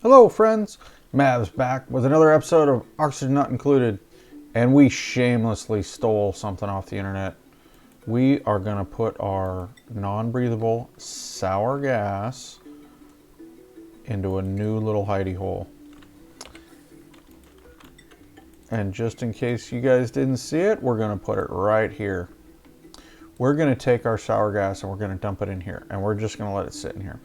Hello friends, Mav's back with another episode of Oxygen Not Included, and we shamelessly stole something off the internet. We are going to put our non-breathable sour gas into a new little hidey hole. And just in case you guys didn't see it, we're going to put it right here. We're going to take our sour gas and we're going to dump it in here, and we're just going to let it sit in here.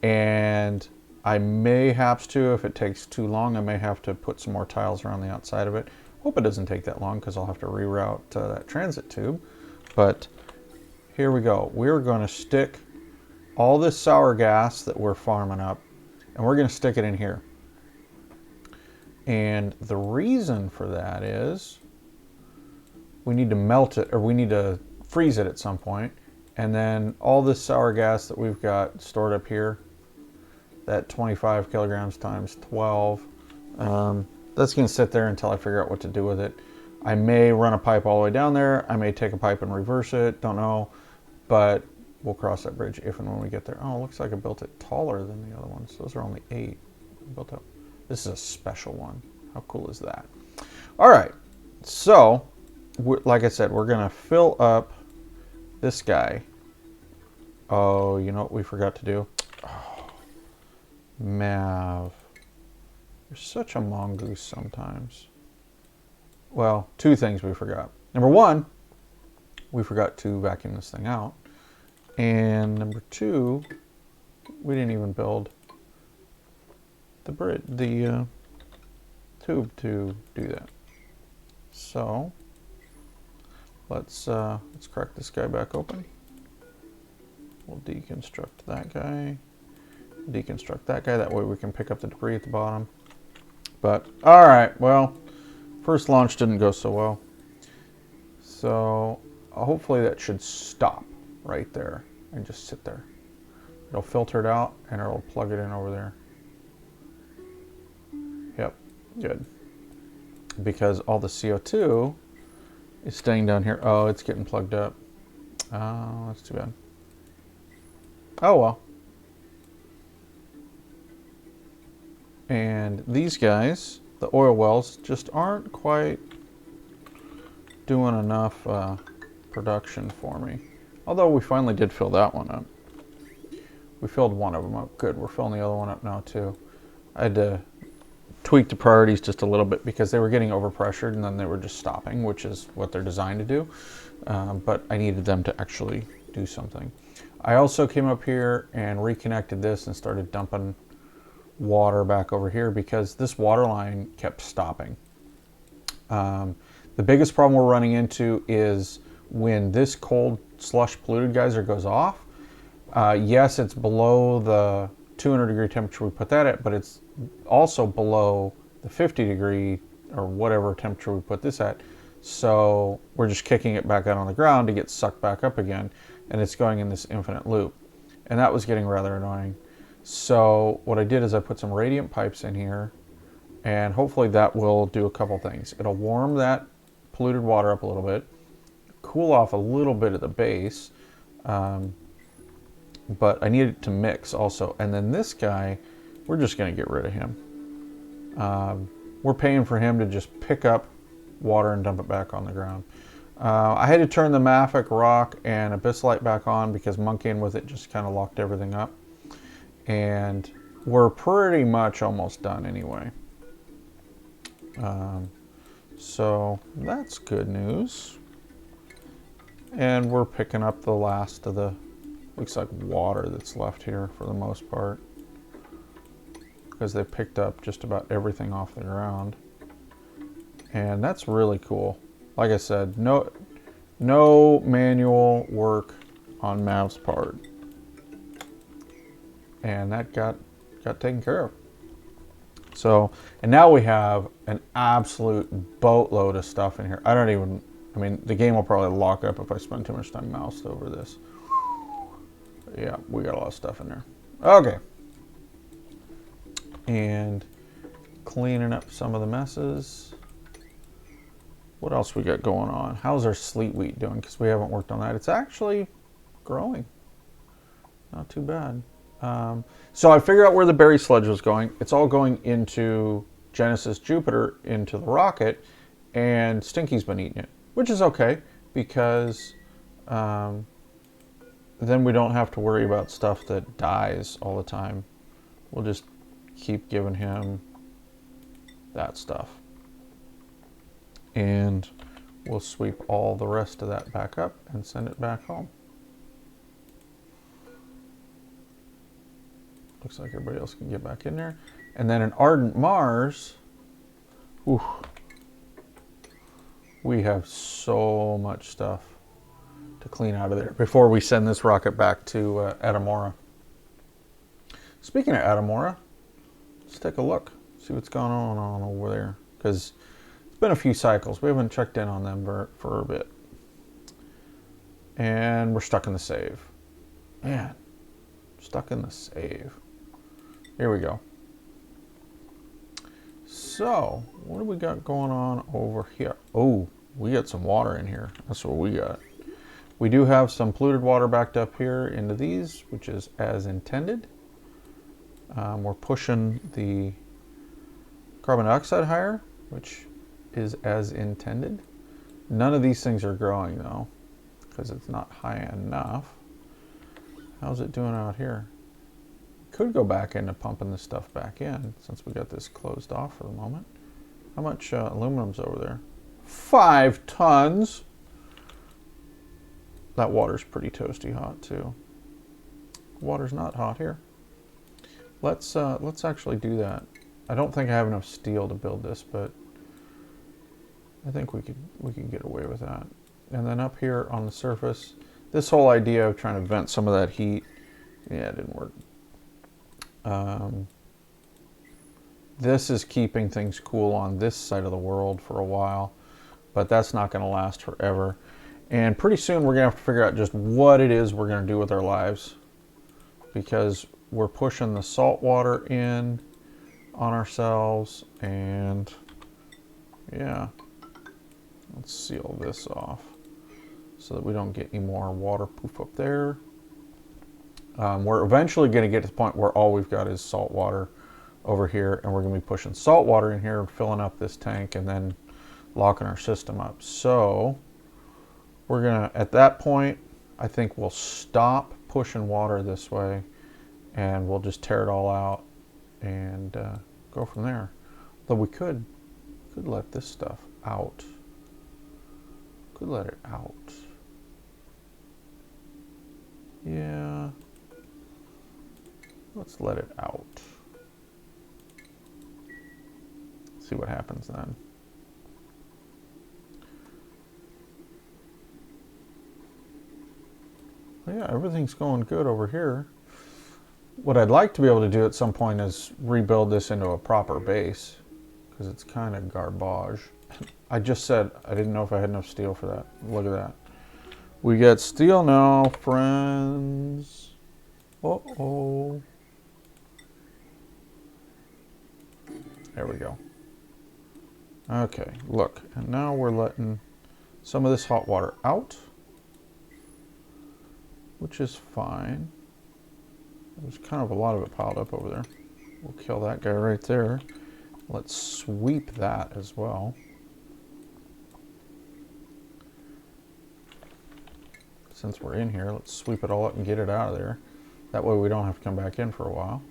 And I may have to, if it takes too long, I may have to put some more tiles around the outside of it. Hope it doesn't take that long because I'll have to reroute that transit tube. But here we go. We're going to stick all this sour gas that we're farming up, and we're going to stick it in here. And the reason for that is we need to melt it, or we need to freeze it at some point. And then all this sour gas that we've got stored up here, that 25 kilograms times 12, that's going to sit there until I figure out what to do with it. I may run a pipe all the way down there. I may take a pipe and reverse it. Don't know. But we'll cross that bridge if and when we get there. Oh, it looks like I built it taller than the other ones. Those are only 8 built up. This is a special one. How cool is that? All right. So, like I said, we're going to fill up this guy. Oh, you know what we forgot to do? Mav, you're such a mongoose sometimes. Well, 2 things we forgot. Number 1, we forgot to vacuum this thing out. And number 2, we didn't even build the tube to do that. So let's crack this guy back open. We'll deconstruct that guy. Deconstruct that guy, that way we can pick up the debris at the bottom. But all right, well, first launch didn't go so well, so hopefully that should stop right there and just sit there. It'll filter it out and it'll plug it in over there. Yep, good, because all the CO2 is staying down here. Oh, it's getting plugged up. Oh, that's too bad. Oh well. And these guys, the oil wells, just aren't quite doing enough production for me. Although we finally did fill that one up. We filled one of them up. Good, we're filling the other one up now too. I had to tweak the priorities just a little bit because they were getting overpressured and then they were just stopping, which is what they're designed to do. But I needed them to actually do something. I also came up here and reconnected this and started dumping water back over here because this water line kept stopping. The biggest problem we're running into is when this cold slush polluted geyser goes off. Yes, it's below the 200 degree temperature we put that at, but it's also below the 50 degree or whatever temperature we put this at. So we're just kicking it back out on the ground to get sucked back up again, and it's going in this infinite loop. And that was getting rather annoying. So what I did is I put some radiant pipes in here, and hopefully that will do a couple things. It'll warm that polluted water up a little bit, cool off a little bit at the base, but I need it to mix also. And then this guy, we're just going to get rid of him. We're paying for him to just pick up water and dump it back on the ground. I had to turn the mafic rock and abyssalite back on because monkeying with it just kind of locked everything up. And we're pretty much almost done anyway. So that's good news. And we're picking up the last of the, looks like water that's left here for the most part, because they picked up just about everything off the ground. And that's really cool. Like I said, no manual work on Mav's part. And that got taken care of. So, and now we have an absolute boatload of stuff in here. I mean, the game will probably lock up if I spend too much time moused over this. Yeah, we got a lot of stuff in there. Okay. And cleaning up some of the messes. What else we got going on? How's our sleet wheat doing? Because we haven't worked on that. It's actually growing. Not too bad. So I figured out where the berry sludge was going. It's all going into Genesis Jupiter, into the rocket, and Stinky's been eating it, which is okay because then we don't have to worry about stuff that dies all the time. We'll just keep giving him that stuff. And we'll sweep all the rest of that back up and send it back home. Looks like everybody else can get back in there. And then in Ardent Mars, whew, we have so much stuff to clean out of there before we send this rocket back to Atamora. Speaking of Atamora, let's take a look, see what's going on over there. Because it's been a few cycles. We haven't checked in on them for a bit. And we're stuck in the save. Man, stuck in the save. Here we go. So, what do we got going on over here? Oh, we got some water in here. That's what we got. We do have some polluted water backed up here into these, which is as intended. We're pushing the carbon dioxide higher, which is as intended. None of these things are growing though, because it's not high enough. How's it doing out here? Could go back into pumping this stuff back in since we got this closed off for the moment. How much aluminum's over there? 5 tons. That water's pretty toasty hot too. Water's not hot here. Let's actually do that. I don't think I have enough steel to build this, but I think we could get away with that. And then up here on the surface, this whole idea of trying to vent some of that heat, yeah, it didn't work. This is keeping things cool on this side of the world for a while, but that's not going to last forever. And pretty soon we're going to have to figure out just what it is we're going to do with our lives, because we're pushing the salt water in on ourselves, and yeah, let's seal this off so that we don't get any more water poof up there. We're eventually going to get to the point where all we've got is salt water over here, and we're going to be pushing salt water in here and filling up this tank and then locking our system up. So we're going to, at that point, I think we'll stop pushing water this way and we'll just tear it all out and go from there. Though we could let this stuff out. Could let it out. Yeah. Let's let it out. See what happens then. Well, yeah, everything's going good over here. What I'd like to be able to do at some point is rebuild this into a proper base, because it's kind of garbage. I just said I didn't know if I had enough steel for that. Look at that. We got steel now, friends. Uh-oh. There we go. Okay, look. And now we're letting some of this hot water out, which is fine. There's kind of a lot of it piled up over there. We'll kill that guy right there. Let's sweep that as well. Since we're in here, let's sweep it all up and get it out of there. That way we don't have to come back in for a while.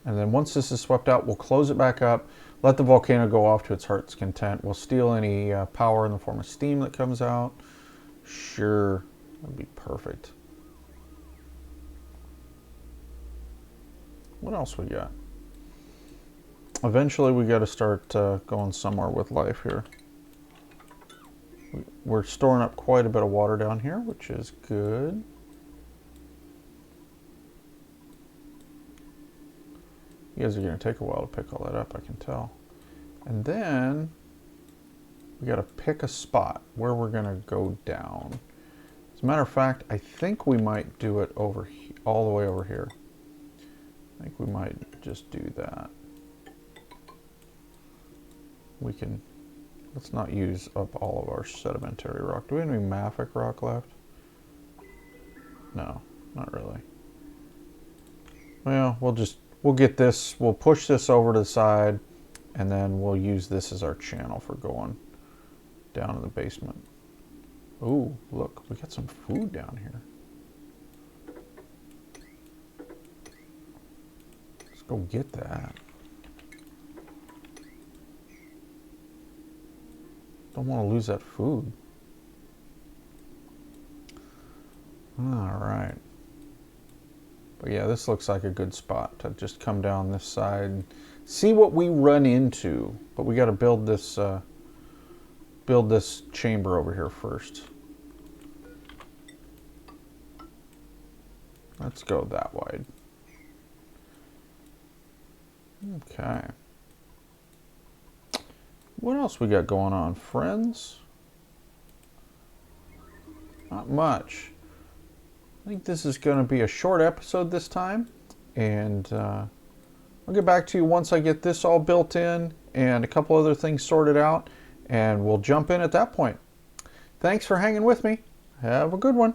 And then once this is swept out, we'll close it back up, let the volcano go off to its heart's content. We'll steal any power in the form of steam that comes out. Sure, that'd be perfect. What else we got? Eventually we got to start going somewhere with life here. We're storing up quite a bit of water down here, which is good. You guys are going to take a while to pick all that up, I can tell. And then we got to pick a spot where we're going to go down. As a matter of fact, I think we might do it over all the way over here. I think we might just do that. We can, let's not use up all of our sedimentary rock. Do we have any mafic rock left? No. Not really. Well, we'll get this, we'll push this over to the side, and then we'll use this as our channel for going down in the basement. Ooh, look, we got some food down here. Let's go get that. Don't want to lose that food. All right. But yeah, this looks like a good spot to just come down this side, see what we run into. But we got to build this chamber over here first. Let's go that wide. Okay. What else we got going on, friends? Not much. I think this is going to be a short episode this time, and I'll get back to you once I get this all built in and a couple other things sorted out, and we'll jump in at that point. Thanks for hanging with me. Have a good one.